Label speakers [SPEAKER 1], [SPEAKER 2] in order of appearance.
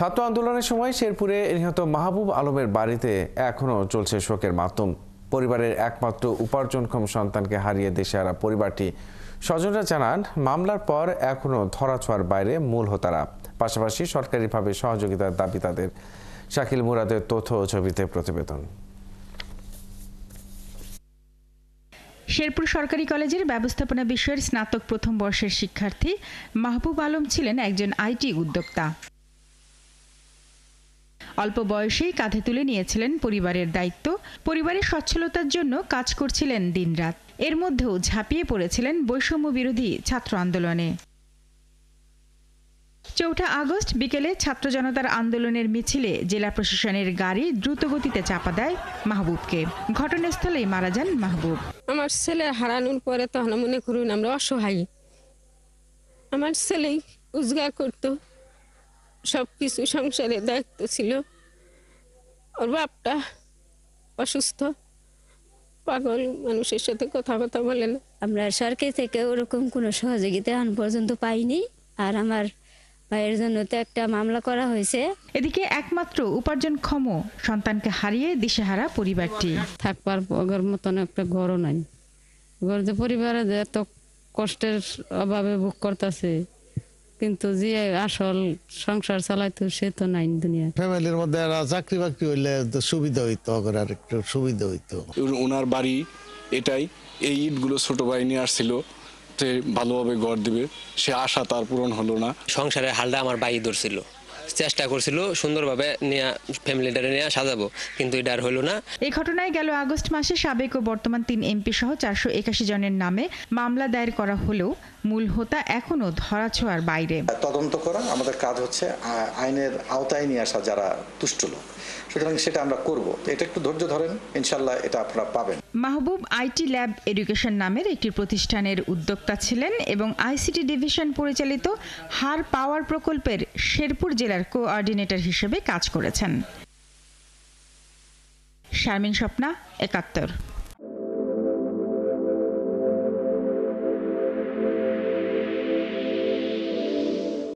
[SPEAKER 1] ছাত্র আন্দোলনের সময় শেরপুরে নিহত মাহবুব আলমের বাড়িতে এখনো চলছে শোকের মাতম। পরিবারের একমাত্র উপার্জনক্ষম সন্তানকে হারিয়ে দেশেহারা পরিবারটি। স্বজনরা জানান, মামলার পর এখনো ধরাছোঁয়ার বাইরে মূল হোতারা। পাশাপাশি সরকারিভাবে সহযোগিতার দাবি তাদের। শাকিল মুরাদের তথ্য ও ছবিতে প্রতিবেদন।
[SPEAKER 2] শেরপুর সরকারি কলেজের ব্যবস্থাপনা বিষয়ের স্নাতক প্রথম বর্ষের শিক্ষার্থী মাহবুব আলম ছিলেন একজন আইটি উদ্যোক্তা। অল্প বয়সেই কাঁধে তুলে নিয়েছিলেন পরিবারের দায়িত্ব। পরিবারের সচ্ছলতার জন্য কাজ করছিলেন দিনরাত। এর মধ্যেও ঝাঁপিয়ে পড়েছিলেন বৈষম্য বিরোধী ছাত্র আন্দোলনে। ৪ আগস্ট বিকেলে ছাত্র জনতার আন্দোলনের মিছিলে জেলা প্রশাসনের গাড়ি দ্রুতগতিতে চাপা দেয় মাহবুবকে। ঘটনাস্থলেই মারা যান মাহবুব।
[SPEAKER 3] আমার ছেলে হারানোর পরে তখন মনে করুন আমরা অসহায়। আমার ছেলেই রোজগার করতো, সবকিছু সংসারের দায়িত্ব ছিল। ওর বাপটা অসুস্থ, পাগল, মানুষের সাথে কথা বলে না।
[SPEAKER 4] আমরা সরকার থেকে ওরকম কোনো সহযোগিতা এখন পর্যন্ত পাইনি। আর আমার ভাইয়ের জন্য তো একটা মামলা করা হয়েছে।
[SPEAKER 2] এদিকে একমাত্র উপার্জনক্ষম সন্তানকে হারিয়ে দিশেহারা পরিবারটি।
[SPEAKER 3] থাকবার মতন একটা ঘরও নাই। ঘর যে পরিবারে যে এত কষ্টের অভাবে ভোগ করতেছে, কিন্তু যে আসল সংসার চালাইতো সে তো নাই দুনিয়া।
[SPEAKER 5] ফ্যামিলির মধ্যে চাকরি বাকরি হইলে সুবিধা হইতো, আর একটু সুবিধা হইতো।
[SPEAKER 6] ওনার বাড়ি এটাই, এই ইটগুলো ছোট ভাই নিয়ে আসছিল, ভালোভাবে ঘর দিবে, সে আশা তার পূরণ হলো না।
[SPEAKER 7] সংসারের হালটা আমার ভাই ধরছিল, চেষ্টা করছিল সুন্দরভাবে নিয়ে ফ্যামিলিটারে নিয়ে সাজাবো, কিন্তু এটা আর হলো না।
[SPEAKER 2] এই ঘটনায় গেল আগস্ট মাসে সাবেক ও বর্তমান 3 এমপি সহ 481 জনের নামে মামলা দায়ের করা হলেও মূল হোতা এখনো ধরাছোঁয়ার বাইরে।
[SPEAKER 8] তদন্ত করা আমাদের কাজ হচ্ছে, আইনের আওতায় নিয়ে আসা যারা দুষ্ট লোক, সুতরাং সেটা আমরা করব। এটা একটু ধৈর্য ধরেন, ইনশাল্লাহ এটা আপনারা পাবেন।
[SPEAKER 2] মাহবুব আইটি ল্যাব এডুকেশন নামের একটি প্রতিষ্ঠানের উদ্যোক্তা ছিলেন এবং আইসিটি ডিভিশন পরিচালিত হার পাওয়ার প্রকল্পের শেরপুর জেলার কোঅর্ডিনেটর হিসেবে কাজ করেছেন। শারমিন স্বপ্না, ৭১।